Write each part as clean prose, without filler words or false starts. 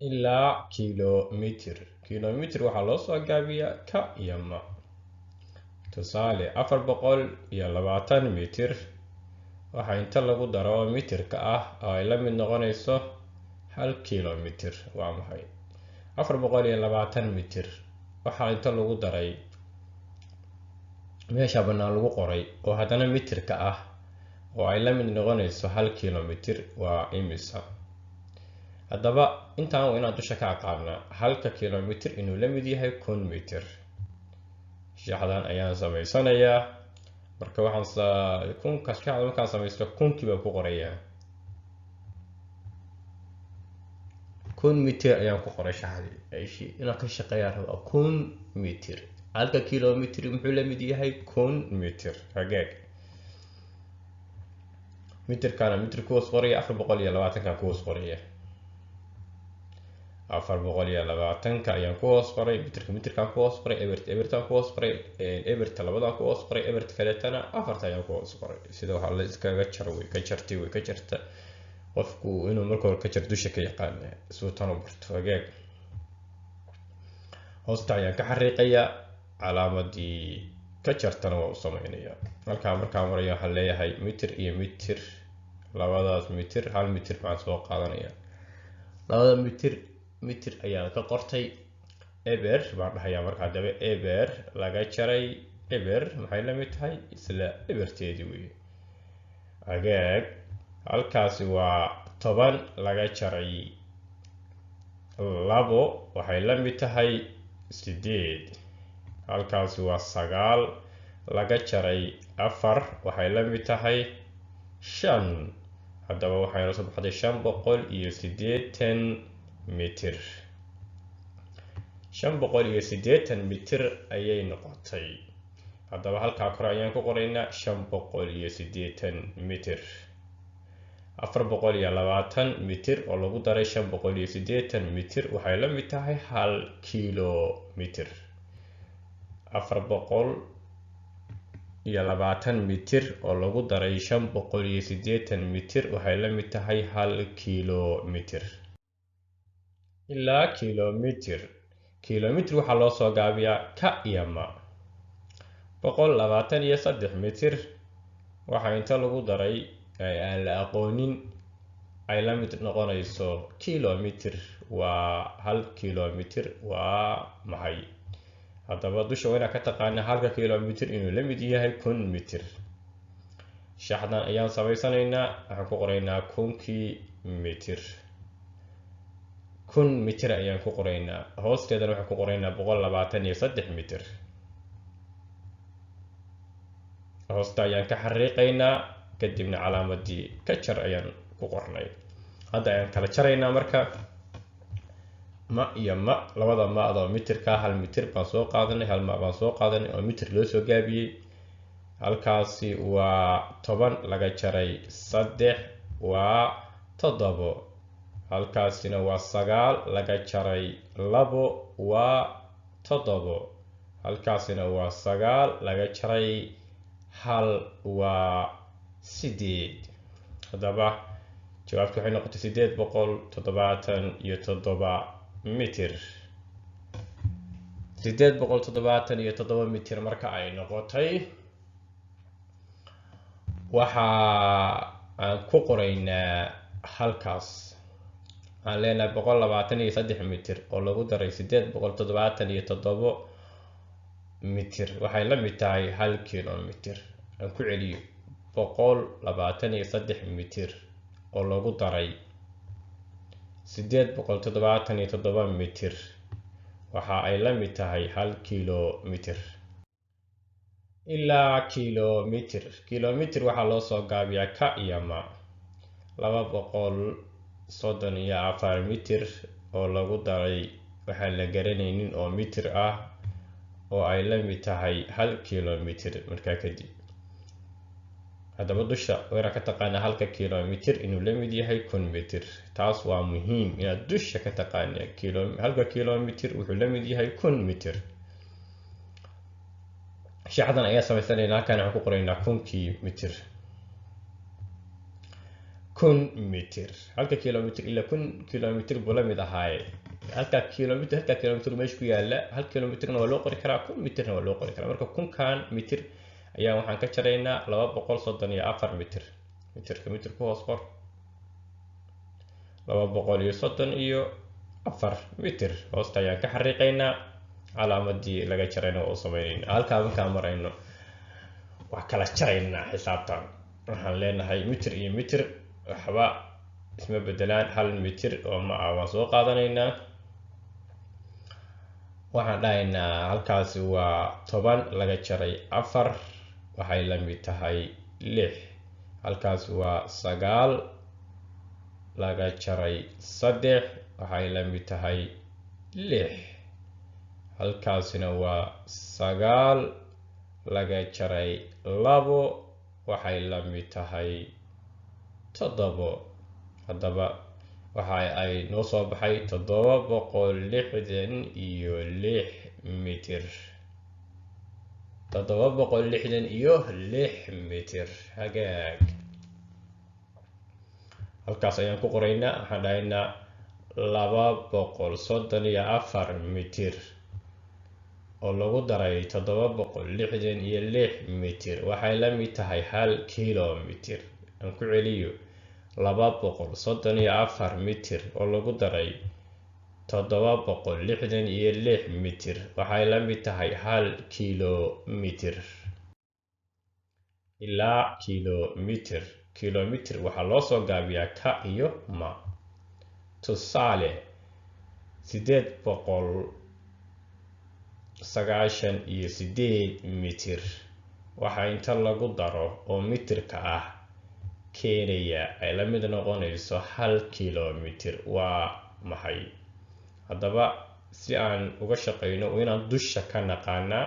ilaa kilomitir. Kilomitir waxaa loo soo gaabiyaa ka iyo ma. Tusaale 420 mitir waxaa inta lagu daro oo mitirka ah oo ay la mid noqonayso 1 kilomitir. Waa maxay 420 mitir waxaa inta lagu daray meesha bannaan lagu qoray oo haddana mitirka ah oo ay la mid noqonayso 1 kilomitir waa imisa. haddaba intaan waa inaan dusha ka aqaanaa 1 kilomitir inuu la mid yahay 1000 mitir. shaxdan ayaan samaysanayaa. marka waxaan markaan samaysto 1000 baan ku qorayaa. 1000 mitir ayaan ku qoray shaxdii inaan ka shaqeeyaa rabaa 1000 mitir. 1 kilomitir muxuu la mid yahay 1000 mitir. hagaag mitirkana mitir ku hoos qoraya 420 kan ku hoos qoraya 420 ayaan ku hoos qoray mitirkan ku hoos qoray ebertan ku hoos qoray eberta labadan ku hoos qoray eberta kaletana afarta ayaan ku hoos qoray. sida waxa la iskaga jaro way ka jarta qofku inuu marka hore ka jar dusha ka yaqaan isuu tan u barto. hagaag hoosta ayaan ka xariiqaya calaamadii ka jartana waa u sameynaya. markaan marayo waxaan leeyahay mitir iyo mitir labadaas mitir 1 mitir baan soo qaadanaya. labada mitir ayaan ka qortay eber baan dhahayaa. marka hadaba eber laga jaray eber maxay la mid tahay isla eberteedii weeye. hagaag halkaasi waa 10 laga jaray 2 waxay la mid tahay 8. halkaasi waa 9 laga jaray 4 waxay la mid tahay 5. haddaba waxayna soo baxday 580 mitir. 580 mitir ayay noqotay. haddaba halkaa kore ayaan ku qoraynaa 580 mitir. 420 mitir oo lagu daray 580 mitir waxay la mid tahay 1 kilomitir. 420 mitir oo lagu daray 580 mitir waxay la mid tahay 1 kilomitir. ilaa kilomitir. kilomitir waxaa loo soo gaabiyaa ka iyo ma. 123 mitir waxaa inta lagu daray aan la aqoonin ay la mid noqonayso kilomitir. waa 1 kilomitir waa maxay. haddaba dusha waa inaan ka taqaana 1 kilomitir inuu la mid yahay 1000 mitir. shaxdan ayaan samaysanaynaa. waxaan ku qoraynaa 1000 mitir. 1000 mitir ayaan ku qoraynaa. hoosteedana waxaan ku qoraynaa 123 mitir. hoosta ayaan ka xariiqaynaa kadibna calaamadii ka jar ayaan ku qornay. hadda ayaan kala jaraynaa. marka ma iyo ma labada maada mitirka 1 mitir baan soo qaadanay 1 ma baan soo qaadanay oo mitir loo soo gaabiyey. halkaasi waa 10 laga jaray 3 waa 7. halkaasina waa 9 laga jaray 2 waa 7. halkaasina waa 9 laga jaray 1 waa 8. haddaba jawaabtu waxay noqotay 877 mitir. 877 mitir marka ay noqotay waxa aan ku qoraynaa halkaas aan leenahay 123 mitir oo lagu daray 877 mitir waxay la mid tahay 1 kilomitir. aan ku celiyo 123 mitir oo lagu daray 877 mitir waxa ay la mid tahay 1 kilomitir. ilaa kilomitir. kilomitir waxaa loo soo gaabiyaa ka iyo ma. 234 mitir oo lagu daray waxaan la garanaynin oo mitir ah oo ay la mid tahay 1 kilomitir. markaa kadib haddaba dusha waa ka taqaanaa 1 kilomitir inuu la mid yahay 1000 mitir. taas waa muhiim inaad dusha ka taqaanaa 1 kilomitir wuxuu la mid yahay 1000 mitir. shaxdan ayaa samaysanaynaa. halkaan waxaan ku qoraynaa 1000 mitir. 1000 mitir. halka kilomitir ilaa 1000 kilomitir buu la mid ahaaye halka kilomitir meesha ku yaala 1 kilomitirna waa loo qori karaa 1000 mitirna waa loo qori karaa. marka 1000kan mitir ayaa waxaan ka jaraynaa 234 mitir. mitir ku hoos qor 234 mitir. hoosta ayaan ka xariiqaynaa calaamadii laga jarayna oo sameynayna. halkaa markaan marayno waa kala jaraynaa xisaabtan. waxaan leenahay mitir iyo mitir waxba isma bedelaan. 1 mitir oo ma ah waan soo qaadanaynaa. waxaan dhahaynaa halkaasi waa 10 laga jaray 4 waxay la mid tahay 6. halkaasi waa 9 laga jaray 3 waxay la mid tahay 6. halkaasina waa 9 laga jaray 2 waxay la mid tahay 7. haddaba waxa ay noo soo baxay 766 mitir. 766 mitir. hagaag halkaas ayaan ku qoraynaa. waxaan dhahaynaa 234 mitir oo lagu daray 766 mitir waxay la mid tahay 1 kilomitir. aan ku celiyo 234 mitir oo lagu daray 766 mitir waxay la mid tahay 1 kilomitir. ilaa kilomitir. kilomitir waxaa loo soo gaabiyaa ka iyo ma. tusaale 898 mitir waxaa inta lagu daro oo mitirka ah keenaya ay la mid noqonayso 1 kilomitir. waa maxay? haddaba si aan uga shaqeyno inaan dusha ka naqaanaa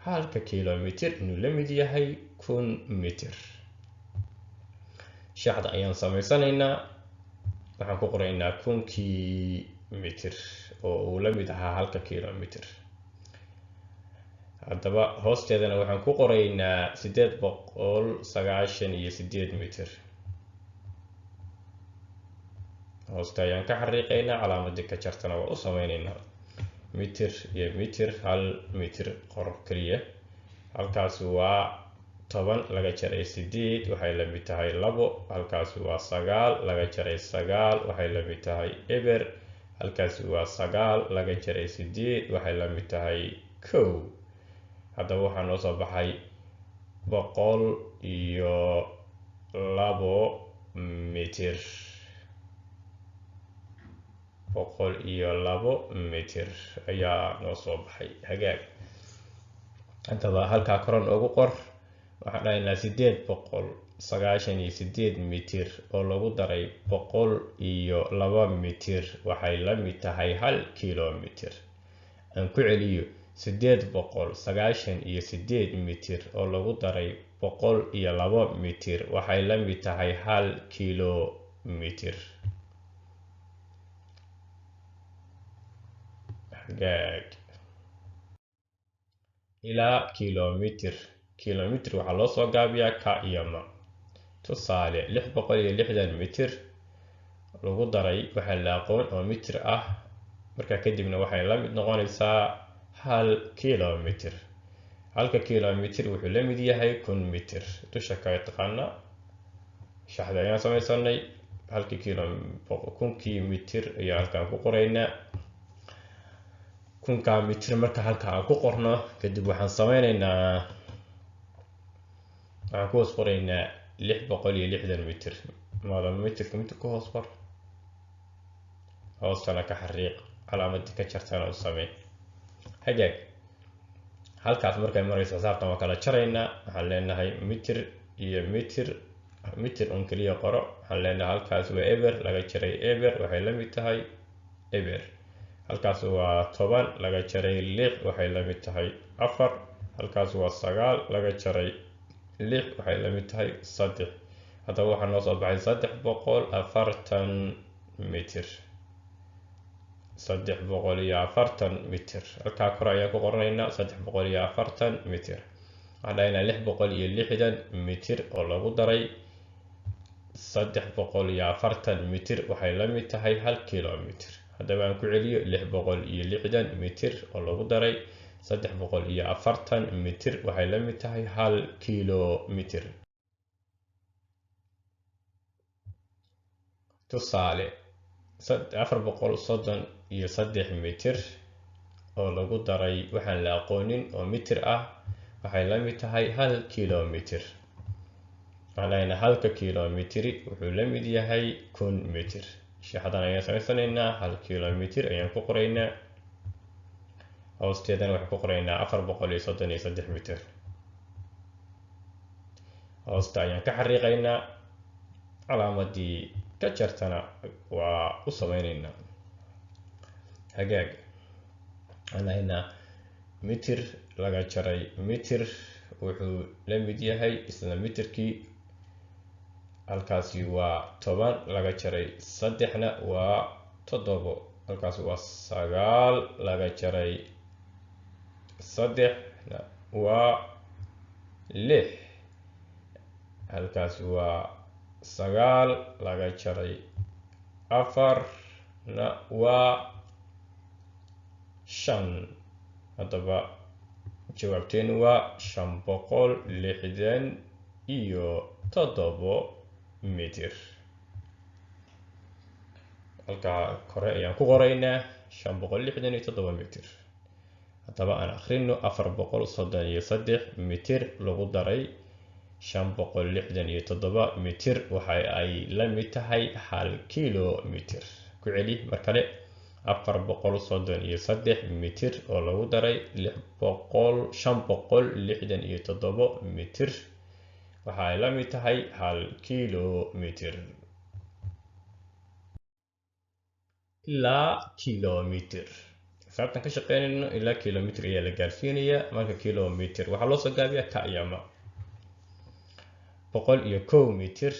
1 kilomitir inuu la mid yahay 1000 mitir. shaxda ayaan samaysanaynaa. waxaan ku qoraynaa 1000 mitir oo uu la mid ahaa 1 kilomitir. haddaba hoosteedana waxaan ku qoraynaa 898 mitir. hoosta ayaan ka xariiqaynaa calaamadii ka jartana waa u sameynaynaa. mitir iyo mitir 1 mitir qor keliya. halkaasi waa 10 laga jaray 8 waxay la mid tahay 2. halkaasi waa 9 laga jaray 9 waxay la mid tahay eber. halkaasi waa 9 laga jaray 8 waxay la mid tahay 1. haddaba waxaa noo soo baxay 102 mitir. 102 mitir ayaa noo soo baxay. hagaag haddaba halkaa koran ugu qor. waxaan dhahaynaa 898 mitir oo lagu daray 102 mitir waxay la mid tahay 1 kilomitir. aan ku celiyo 898 mitir oo lagu daray 102 mitir waxay la mid tahay 1 kilomitir. hagaag ilaa kilomitir. kilomitir waxaa loo soo gaabiyaa ka iyo ma. tusaale 660 mitir lagu daray waxaa la aqoon oo mitir ah. markaa kadibna waxay la mid noqonaysaa 1 kilomitir. 1 kilomitir wuxuu la mid yahay 1000 mitir. dusha ka taqaana shaxda ayaan samaysanay. 1000 mitir ayaa halkaan ku qoraynaa. 1000 mitir marka halkaan aan ku qorno kadib waxaan sameynaynaa waxaan ku hoos qoraynaa 660 mitir. mitirka ku hoos qor. hoostana ka xariiq calaamadii ka jartana u samee. hagaag halkaas markay marayso xisaabtan waa kala jaraynaa. waxaan leenahay mitir iyo mitir un keliya qoro. waxaan leenahay halkaas waa eber laga jaray eber waxay la mid tahay eber. halkaas waa 10 laga jaray 6 waxay la mid tahay 4. halkaas waa 9 laga jaray 6 waxay la mid tahay 3. haddaba waxaa noo soo baxay 340 mitir. 340 mitir. halkaa kore ayaan ku qoranaynaa 340 mitir. waxaan dhahaynaa 660 mitir oo lagu daray 340 mitir waxay la mid tahay 1 kilomitir. haddaba aan ku celiyo 660 mitir oo lagu daray 340 mitir waxay la mid tahay 1 kilomitir. tusaale 433 mitir oo lagu daray waxaan la aqoonin oo mitir ah waxay la mid tahay 1 kilomitir. macnaheena 1 kilomitri wuxuu la mid yahay 1000 mitir. shaxdan ayaan samaysanaynaa 1 kilomitir ayaan ku qoraynaa, hoosteedana waxaan ku qoraynaa 433 mitir. hoosta ayaan ka xariiqaynaa, calaamadii ka jartana waa u samaynaynaa. hagaag macnaheena mitir laga jaray mitir wuxuu la mid yahay isla mitirkii, halkaasi waa 10 laga jaray 3na waa 7, halkaasi waa 9 laga jaray 3na waa 6, halkaasi waa 9 laga jaray 4na waa 5. haddaba jawaabteenu waa 567 mitir. halkaa kore ayaan ku qoraynaa 567 mitir. haddaba aan akhrino 433 mitir lagu daray 567 mitir waxa ay la mid tahay 1 kilomitir. ku celi mar kale 433 mitir oo lagu daray 567 mitir waxa ay la mid tahay 1 kilomitir. ilaa kilomitir xisaabtan ka shaqeynayno ilaa kilomitir ayaa la gaarsiinayaa. marka kilomitir waxaa loo soo gaabiyaa ka iyo ma. 101 mitir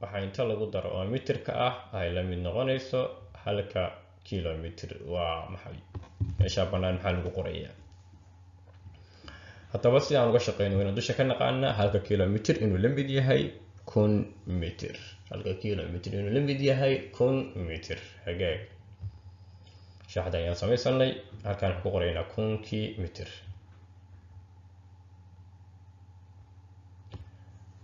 waxaa inta lagu daro oo mitirka ah ay la mid noqonayso 1 kilomitir. waa maxay meesha bannaan maxaa lagu qorayaa? haddaba si aan uga shaqeyno wayna dusha ka naqaana 1 kilomitir inuu la mid yahay 1000 mitir. 1 kilomitir inuu la mid yahay 1000 mitir. hagaag shaxda ayaan samaysanay, halkaan waxaan ku qoraynaa 1000 mitir.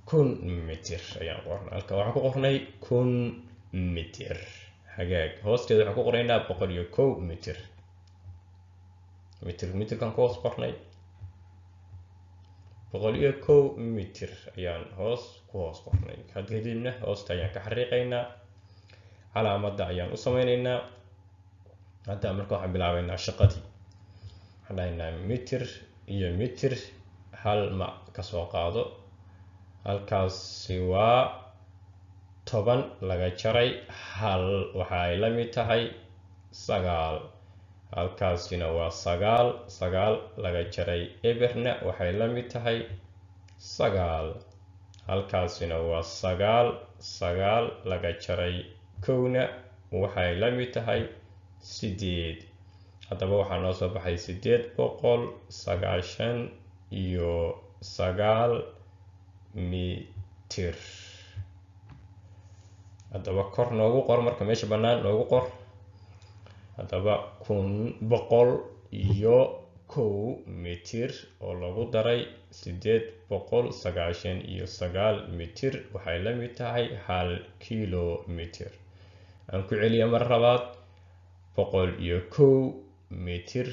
1000 mitir ayaan qornay, halka waxaan ku qornay 1000 mitir. hagaag hoosteeda waxaan ku qoraynaa 101 mitir. mitirkan ku hoos qornay 101 mitir ayaan ku hoos qornay. kadibna hoosta ayaan ka xariiqaynaa, calaamadda ayaan u samaynaynaa. hadda marka waxaan bilaabaynaa shaqadii. waxaan dhahaynaa mitir iyo mitir hal ma ka soo qaado, halkaasi waa 10 laga jaray 1 waxa ay la mid tahay 9, halkaasina waa 9 laga jaray eberna waxay la mid tahay 9, halkaasina waa 9 laga jaray 1na waxay la mid tahay 8. haddaba waxaa noo soo baxay 899 mitir. haddaba kor noogu qor, marka meesha bannaan noogu qor. haddaba 101 mitir oo lagu daray 899 mitir waxay la mid tahay 1 kilomitir. aan ku celiya mar labaad 101 mitir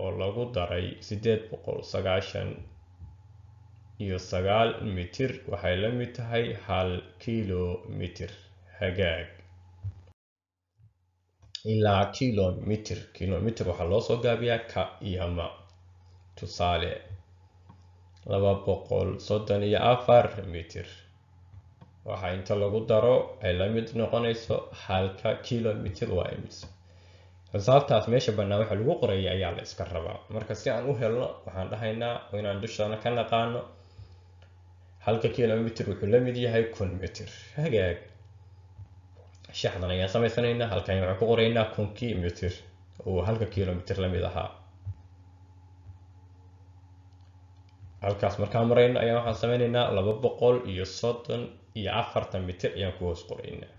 oo lagu daray 899 mitir waxay la mid tahay 1 kilomitir. hagaag ilaa kilomitir. kilomitir waxaa loo soo gaabiyaa ka iyo ma. tusaale 234 mitir waxaa inta lagu daro ay la mid noqonayso 1 kilomitir. waa imis xisaabtaas meesha bannaan waxa lagu qoraya ayaa la iska rabaa. marka si aan u helno waxaan dhahaynaa inaan dushana ka naqaano 1 kilomitir wuxuu la mid yahay 1000 mitir. hagaag shaxdan ayaan samaysanaynaa, halkan waxaan ku qoraynaa 1000 mitir oo 1 kilomitir la mid ahaa. halkaas markaan marayno ayaan waxaan sameynaynaa 234 mitir ayaan ku hoos qoraynaa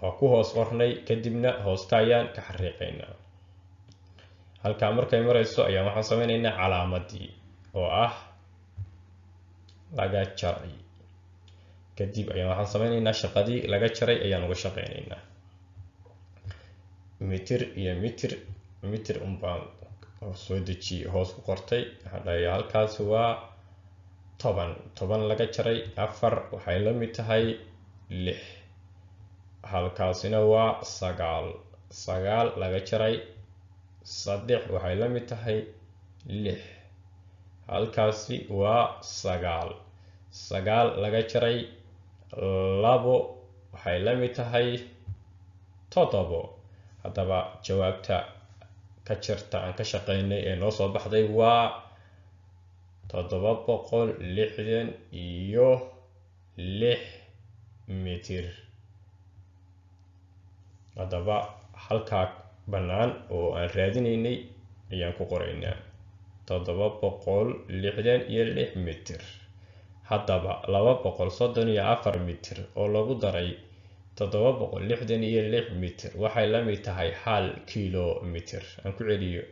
oo ku hoos qornay kadibna hoosta ayaan ka xariiqaynaa halkaa markay marayso ayaan waxaan sameynaynaa calaamadii oo ah laga jaray kadib ayaan waxaan sameynaynaa shaqadii laga jaray ayaan uga shaqeynaynaa mitir iyo mitir unbaan soo dejiyey hoos ku qortay waxaan dhahayaa halkaas waa 10 laga jaray 4 waxay la mid tahay 6 halkaasina waa 9 laga jaray 3 waxay la mid tahay 6 halkaasi waa 9 laga jaray 2 waxay la mid tahay 7 haddaba jawaabta ka jirta aan ka shaqeynay ee noo soo baxday waa 766 mitir haddaba halkaa bannaan oo aan raadinaynay ayaan ku qoraynaa 766 mitir haddaba 234 mitir oo lagu daray 766 mitir waxay la mid tahay 1 kilomitir aan ku celiyo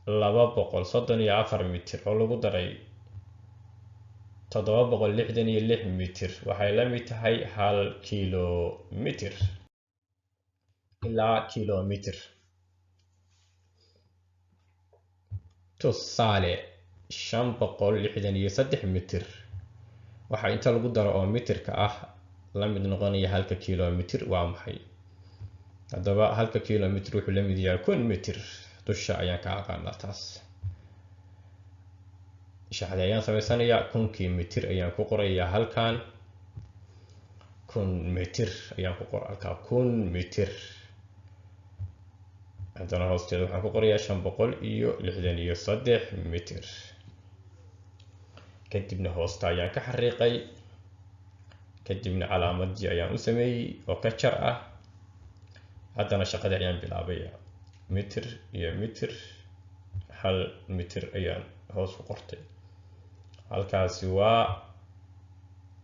234 mitir oo lagu daray 766 mitir waxay la mid tahay 1 kilomitir ilaa kilomitir tusaale 563 mitir waxaa inta lagu daro oo mitirka ah la mid noqonaya 1 kilomitir waa maxay haddaba 1 kilomitir wuxuu la mid yahay 1000 mitir dusha ayaan ka aqaanaa taas shaxda ayaan sameysanayaa 1000 mitir ayaan ku qorayaa halkan 1000 mitir ayaan ku qoraa halkaa 1000 mitir haddana hoosteeda waxaan ku qorayaa 563 mitir kadibna hoosta ayaan ka xariiqay kadibna calaamadii ayaan u sameeyey oo ka jar ah haddana shaqadii ayaan bilaabaya mitir iyo mitir 1 mitir ayaan hoos ku qortay halkaasi waa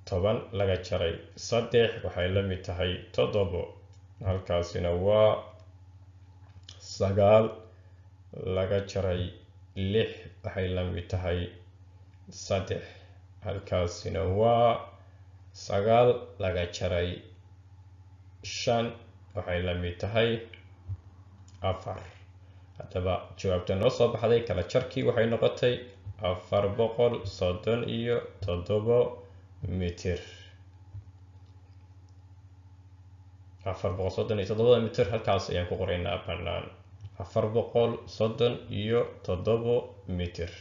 10 laga jaray 3 waxay la mid tahay 7 halkaasina waa 9 laga jaray 6 waxay la mid tahay 3 halkaasina waa 9 laga jaray 5 waxay la mid tahay 4 haddaba jawaabta noo soo baxday kala jarkii waxay noqotay 437 mitir 437 mitir halkaas ayaan ku qoraynaa bannaan 437 mitir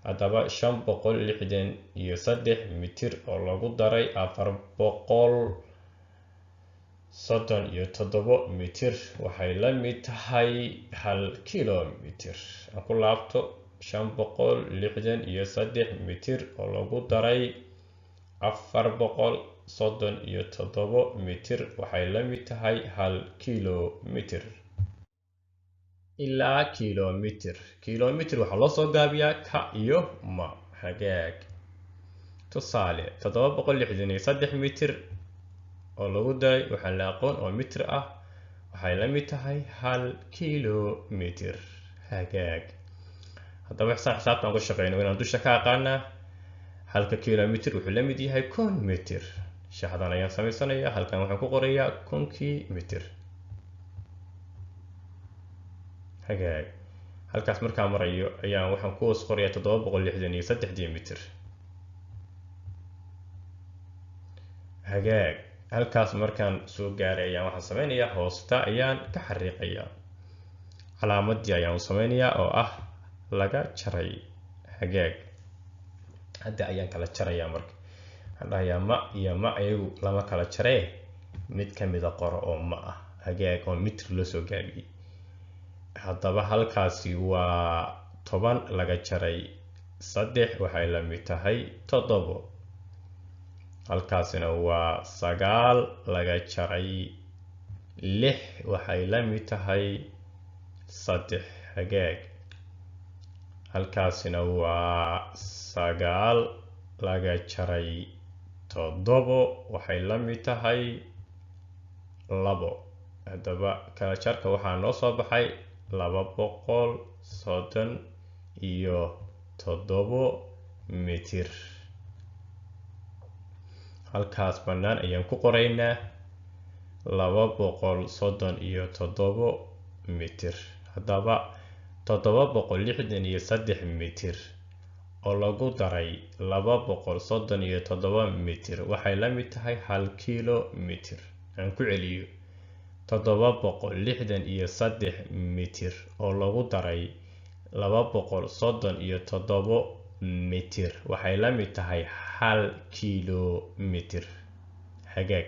haddaba 563 mitir oo lagu daray 437 mitir waxay la mid tahay 1 kilomitir aan ku laabto 563 mitir oo lagu daray 437 mitir waxay la mid tahay 1 kilomitir ilaa kilomitir waxaa loo soo gaabiyaa ka iyo ma hagaag tusaale 763 mitir oo lagu daray waxaan la aqoon oo mitir ah waxay la mid tahay 1 kilomitir hagaag haddaba xisaabtaan ku shaqeyno inaan dusha ka aqaanaa 1 kilomitir wuxuu la mid yahay 1000 mitir shaxdan ayaan sameysanayaa halkan waxaan ku qorayaa 1000 mitir hagaag halkaas markaan marayo ayaan waxaan ku hoos qorayaa 763 mitir hagaag halkaas markaan soo gaaray ayaan waxaan sameynayaa hoosta ayaan ka xariiqayaa calaamadii ayaan u sameynayaa oo ah laga jaray hagaag hadda ayaan kala jarayaa marka waxaan dhahayaa ma iyo ma ayagu lama kala jaree mid ka mida qoro oo ma ah hagaag oo mitir loo soo gaabiyey haddaba halkaasi waa 10 laga jaray 3 waxay la mid tahay 7 halkaasina waa 9 laga jaray 6 waxay la mid tahay 3 hagaag halkaasina waa 9 laga jaray 7 waxay la mid tahay 2 hadaba kala jarka waxaa noo soo baxay 237 mitir halkaas bannaan ayaan ku qoraynaa 237 mitir hadaba 763 mitir oo lagu daray 237 mitir waxay la mid tahay 1 kilomitir aan ku celiyo 763 mitir oo lagu daray 237 mitir waxay la mid tahay 1 kilomitir hagaag